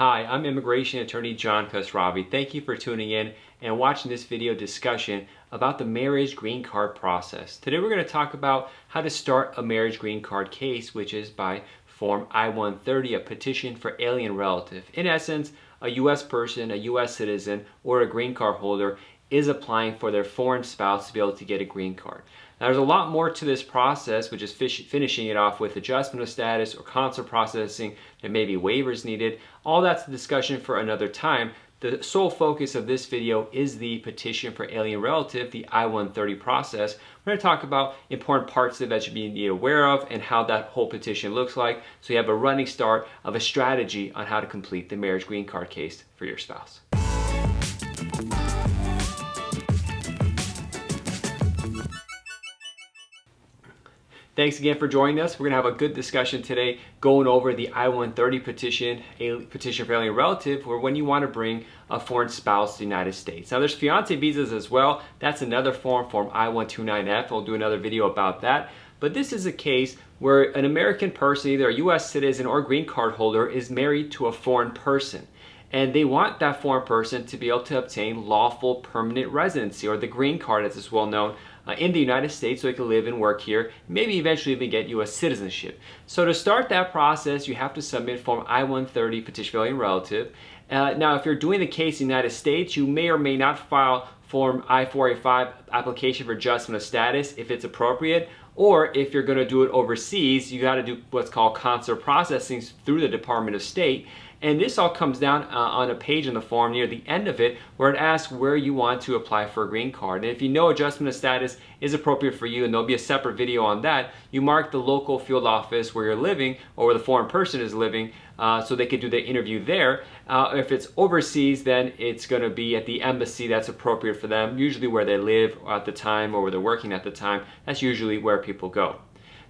Hi, I'm immigration attorney John Khosravi. Thank you for tuning in and watching this video discussion about the marriage green card process. Today we're going to talk about how to start a marriage green card case, which is by Form I-130, a petition for alien relative. In essence, a U.S. person, a U.S. citizen, or a green card holder is applying for their foreign spouse to be able to get a green card. Now, there's a lot more to this process, which is finishing it off with adjustment of status or consular processing. There may be waivers needed. All that's a discussion for another time. The sole focus of this video is the petition for alien relative, the I-130 process. We're going to talk about important parts of it that you should be aware of and how that whole petition looks like, so you have a running start of a strategy on how to complete the marriage green card case for your spouse. Thanks again for joining us. We're going to have a good discussion today going over the I-130 petition, a petition for alien relative, or when you want to bring a foreign spouse to the United States. Now there's fiancé visas as well. That's another form I-129F. I'll do another video about that. But this is a case where an American person, either a U.S. citizen or green card holder, is married to a foreign person. And they want that foreign person to be able to obtain lawful permanent residency, or the green card as it's well known, in the United States, so they can live and work here, maybe eventually even get U.S. citizenship. So to start that process, you have to submit Form I-130 Petition for Alien Relative. Now, if you're doing the case in the United States, you may or may not file Form I-485 Application for Adjustment of Status if it's appropriate, or if you're going to do it overseas, you got to do what's called consular processing through the Department of State. And this all comes down on a page in the form near the end of it where it asks where you want to apply for a green card. And if you know adjustment of status is appropriate for you, and there'll be a separate video on that, you mark the local field office where you're living or where the foreign person is living so they could do the interview there. If it's overseas, then it's going to be at the embassy that's appropriate for them, usually where they live at the time or where they're working at the time. That's usually where people go.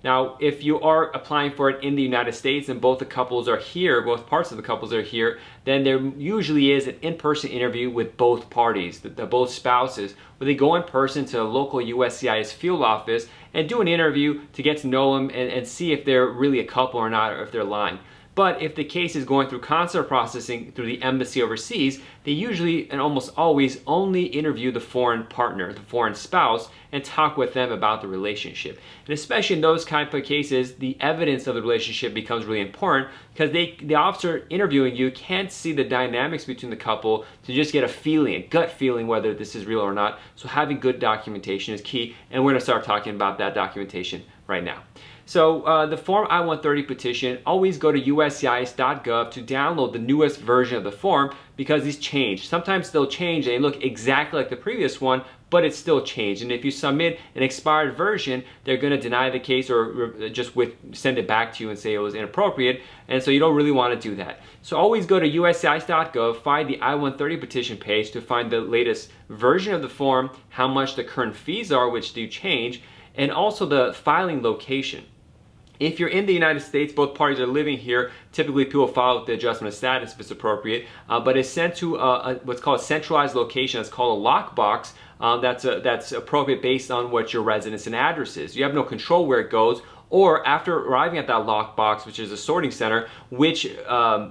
Now, if you are applying for it in the United States and both the couples are here, both parts of the couples are here, then there usually is an in-person interview with both parties, both spouses, where they go in person to a local USCIS field office and do an interview to get to know them and see if they're really a couple or not, or if they're lying. But if the case is going through consular processing through the embassy overseas, they usually and almost always only interview the foreign partner, the foreign spouse, and talk with them about the relationship. And especially in those type of cases, the evidence of the relationship becomes really important because the officer interviewing you can't see the dynamics between the couple to just get a feeling, a gut feeling whether this is real or not. So having good documentation is key, and we're going to start talking about that documentation right now. So the Form I-130 petition, always go to uscis.gov to download the newest version of the form because these change. Sometimes they'll change and they look exactly like the previous one, but it's still changed. And if you submit an expired version, they're going to deny the case or just send it back to you and say it was inappropriate. And so you don't really want to do that. So always go to uscis.gov, find the I-130 petition page to find the latest version of the form, how much the current fees are, which do change, and also the filing location. If you're in the United States, both parties are living here, typically people file with the adjustment of status if it's appropriate, but it's sent to what's called a centralized location. It's called a lockbox that's appropriate based on what your residence and address is. You have no control where it goes, or after arriving at that lockbox, which is a sorting center, which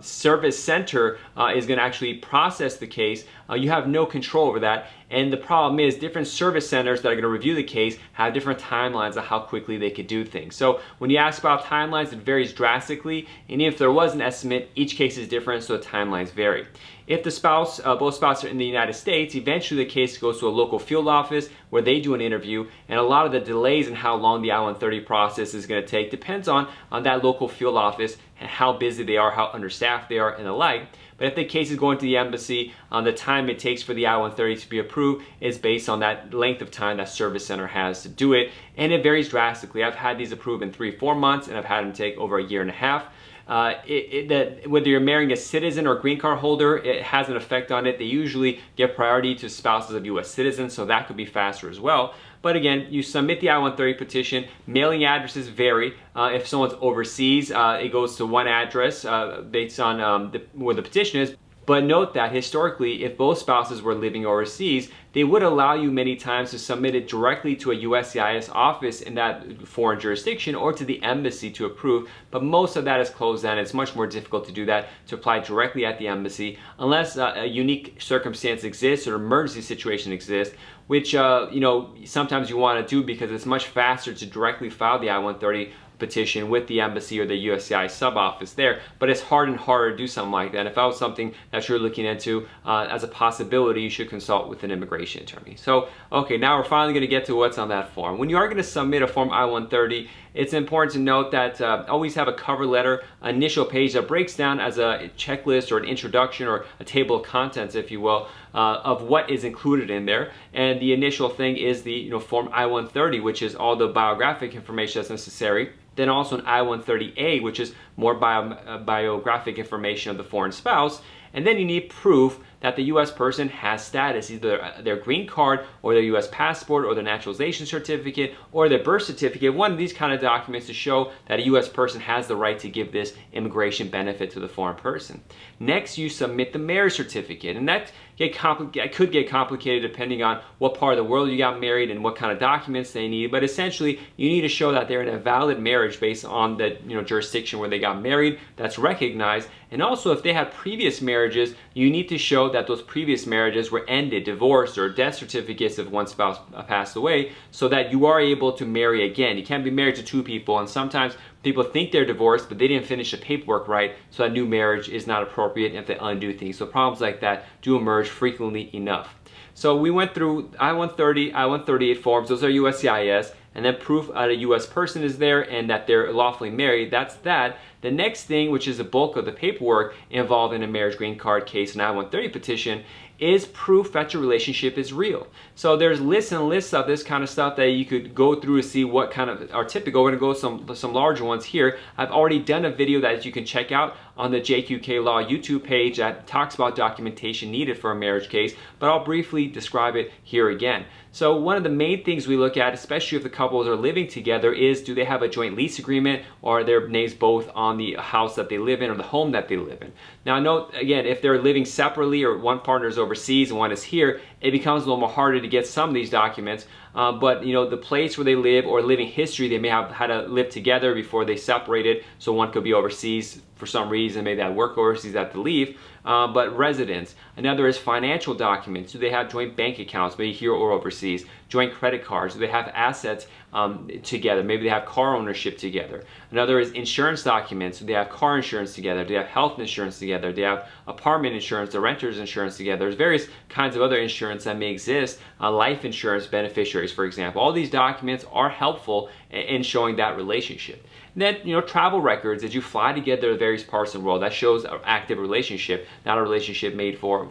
service center is going to actually process the case, you have no control over that. And the problem is different service centers that are going to review the case have different timelines of how quickly they could do things. So when you ask about timelines, it varies drastically. And if there was an estimate, each case is different, so the timelines vary. If the spouse, both spouses are in the United States, eventually the case goes to a local field office where they do an interview, and a lot of the delays in how long the I-130 process is going to take depends on that local field office and how busy they are, how understaffed they are, and the like. But if the case is going to the embassy, the time it takes for the I-130 to be approved is based on that length of time that service center has to do it, and it varies drastically. I've had these approved in 3-4 months, and I've had them take over 1.5 years. Whether you're marrying a citizen or green card holder, it has an effect on it. They usually give priority to spouses of U.S. citizens, so that could be faster as well. But again, you submit the I-130 petition. Mailing addresses vary. If someone's overseas, it goes to one address based on where the petition is. But note that historically, if both spouses were living overseas, they would allow you many times to submit it directly to a USCIS office in that foreign jurisdiction or to the embassy to approve, but most of that is closed down. It's much more difficult to do that, to apply directly at the embassy, unless a unique circumstance exists or emergency situation exists, which sometimes you want to do because it's much faster to directly file the I-130 petition with the embassy or the USCI sub office there, but it's harder and harder to do something like that. If that was something that you're looking into as a possibility, you should consult with an immigration attorney. So, okay, now we're finally going to get to what's on that form. When you are going to submit a form I-130, it's important to note that always have a cover letter, initial page that breaks down as a checklist or an introduction or a table of contents, if you will, of what is included in there. And the initial thing is the form I-130, which is all the biographic information that's necessary. Then also an I-130A, which is more biographic information of the foreign spouse. And then you need proof that the U.S. person has status, either their green card or their U.S. passport or their naturalization certificate or their birth certificate, one of these kind of documents to show that a U.S. person has the right to give this immigration benefit to the foreign person. Next, you submit the marriage certificate, and that could get complicated depending on what part of the world you got married and what kind of documents they need, but essentially you need to show that they're in a valid marriage based on the jurisdiction where they got married that's recognized. And also, if they had previous marriages, you need to show that those previous marriages were ended, divorced, or death certificates if one spouse passed away, so that you are able to marry again. You can't be married to two people, and sometimes people think they're divorced, but they didn't finish the paperwork right, so a new marriage is not appropriate if they undo things. So problems like that do emerge frequently enough. So we went through I-130, I-138 forms, those are USCIS, and then proof that a U.S. person is there and that they're lawfully married, that's that. The next thing, which is the bulk of the paperwork involved in a marriage green card case, an I-130 petition, is proof that your relationship is real. So there's lists and lists of this kind of stuff that you could go through to see what kind of are typical. We're going to go some larger ones here. I've already done a video that you can check out on the JQK Law YouTube page that talks about documentation needed for a marriage case, but I'll briefly describe it here again. So one of the main things we look at, especially if the couples are living together, is do they have a joint lease agreement, or are their names both on the house that they live in or the home that they live in. Now note, again, if they're living separately or one partner is overseas and one is here, it becomes a little more harder to get some of these documents. But the place where they live or living history, they may have had to live together before they separated, so one could be overseas for some reason, maybe they had work overseas, had to leave. But residence. Another is financial documents. Do they have joint bank accounts, maybe here or overseas? Joint credit cards. Do they have assets together? Maybe they have car ownership together. Another is insurance documents. Do they have car insurance together? Do they have health insurance together? Do they have apartment insurance, the renter's insurance together? There's various kinds of other insurance that may exist. Life insurance beneficiaries, for example. All these documents are helpful in showing that relationship. Then, travel records. Did you fly together to various parts of the world? That shows an active relationship, not a relationship made for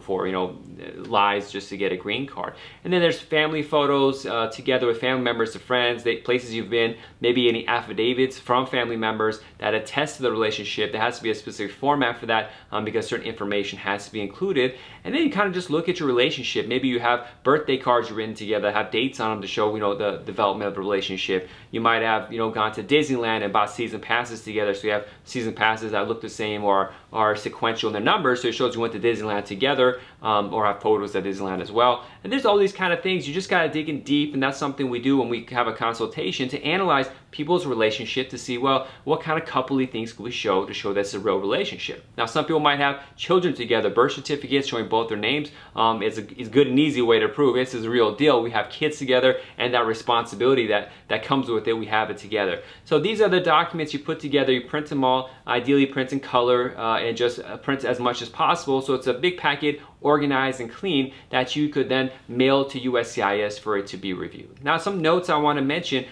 lies just to get a green card. And then there's family photos together with family members to friends, places you've been, maybe any affidavits from family members that attest to the relationship. There has to be a specific format for that because certain information has to be included. And then you kind of just look at your relationship. Maybe you have birthday cards you've written together that have dates on them to show the development of the relationship. You might have gone to Disneyland and bought season passes together, so you have season passes that look the same or are sequential in their numbers, so it shows you went to Disneyland together, or have photos at Disneyland as well. And there's all these kind of things. You just got to dig in deep, and that's something we do when we have a consultation to analyze people's relationship to see, well, what kind of coupley things can we show to show that's a real relationship. Now, some people might have children together, birth certificates showing both their names. It's a good and easy way to prove this is a real deal. We have kids together, and that responsibility that comes with it, we have it together. So these are the documents you put together. You print them all, ideally print in color, and just print as much as possible, so it's a big packet, organized and clean, that you could then mail to USCIS for it to be reviewed. Now, some notes I want to mention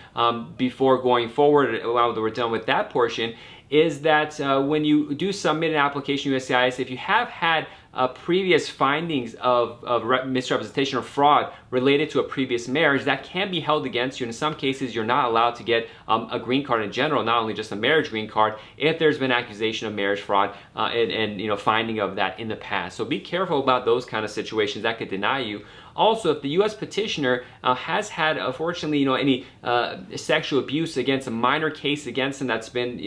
before going forward, while we're done with that portion, is that when you do submit an application to USCIS, if you have had previous findings of misrepresentation or fraud related to a previous marriage, that can be held against you. In some cases, you're not allowed to get a green card in general, not only just a marriage green card, if there's been accusation of marriage fraud and finding of that in the past. So be careful about those kind of situations that could deny you. Also, if the U.S. petitioner has had, unfortunately, any sexual abuse against a minor case against him that's been,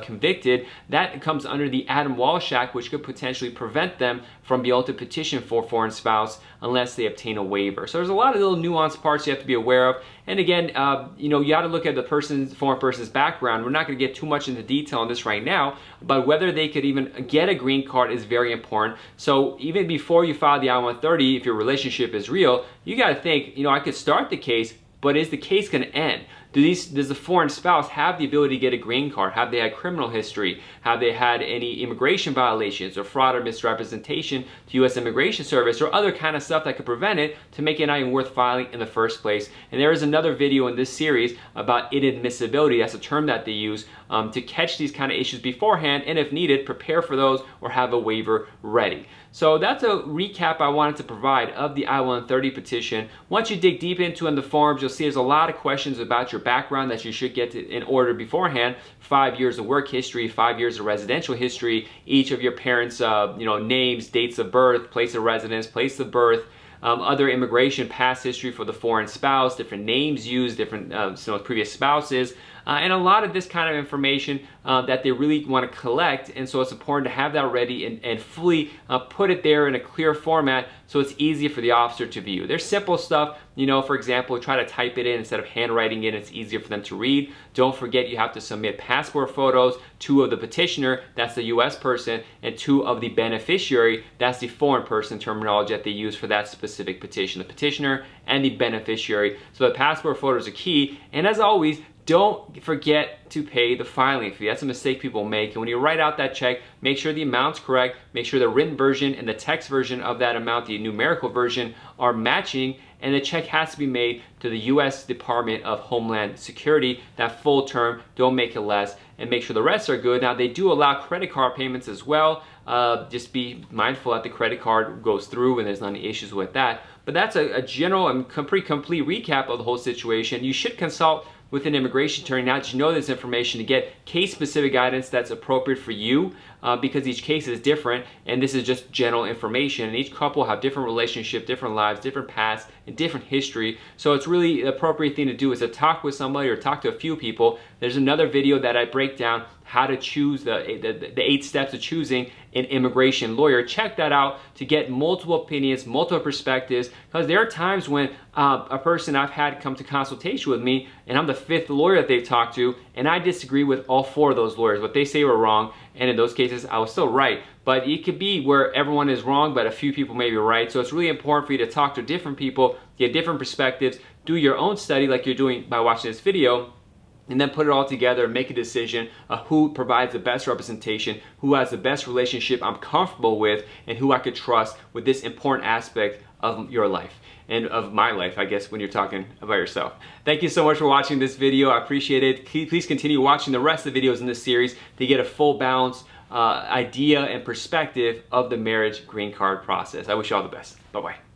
convicted, that comes under the Adam Walsh Act, which could potentially prevent them from being able to petition for foreign spouse unless they obtain a waiver. So there's a lot of little nuanced parts you have to be aware of. And again, you know, you got to look at the foreign person's background. We're not going to get too much into detail on this right now, but whether they could even get a green card is very important. So even before you file the I-130, if your relationship is real, you got to think, you know, I could start the case, but is the case going to end? Does the foreign spouse have the ability to get a green card? Have they had criminal history? Have they had any immigration violations or fraud or misrepresentation to U.S. Immigration Service or other kind of stuff that could prevent it to make it not even worth filing in the first place? And there is another video in this series about inadmissibility. That's a term that they use to catch these kind of issues beforehand, and if needed, prepare for those or have a waiver ready. So that's a recap I wanted to provide of the I-130 petition. Once you dig deep into in the forms, you'll see there's a lot of questions about your background that you should get in order beforehand. 5 years of work history, 5 years of residential history, each of your parents' you know, names, dates of birth, place of residence, place of birth, other immigration past history for the foreign spouse, different names used, different previous spouses, and a lot of this kind of information that they really want to collect. And so it's important to have that ready and fully put it there in a clear format so it's easy for the officer to view. There's simple stuff, you know, for example, try to type it in instead of handwriting it. It's easier for them to read. Don't forget you have to submit passport photos, 2 of the petitioner, that's the U.S. person, and 2 of the beneficiary, that's the foreign person terminology that they use for that specific petition. The petitioner and the beneficiary. So the passport photos are key. And as always, don't forget to pay the filing fee. That's a mistake people make. And when you write out that check, make sure the amount's correct. Make sure the written version and the text version of that amount, the numerical version, are matching. And the check has to be made to the U.S. Department of Homeland Security, that full term. Don't make it less, and make sure the rest are good. Now, they do allow credit card payments as well. Just be mindful that the credit card goes through and there's not any issues with that. But that's a general and pretty complete recap of the whole situation. You should consult with an immigration attorney now that you know this information to get case-specific guidance that's appropriate for you, because each case is different, and this is just general information. And each couple have different relationships, different lives, different pasts, and different history. So it's really the appropriate thing to do is to talk with somebody or talk to a few people. There's another video that I break down how to choose the 8 steps of choosing an immigration lawyer. Check that out to get multiple opinions, multiple perspectives, because there are times when a person I've had come to consultation with me, and I'm the 5th lawyer that they've talked to, and I disagree with all 4 of those lawyers. What they say were wrong, and in those cases, I was still right. But it could be where everyone is wrong, but a few people may be right. So it's really important for you to talk to different people, get different perspectives, do your own study like you're doing by watching this video, and then put it all together and make a decision of who provides the best representation, who has the best relationship I'm comfortable with, and who I could trust with this important aspect of your life. And of my life, I guess, when you're talking about yourself. Thank you so much for watching this video. I appreciate it. Please continue watching the rest of the videos in this series to get a full balanced idea and perspective of the marriage green card process. I wish you all the best. Bye-bye.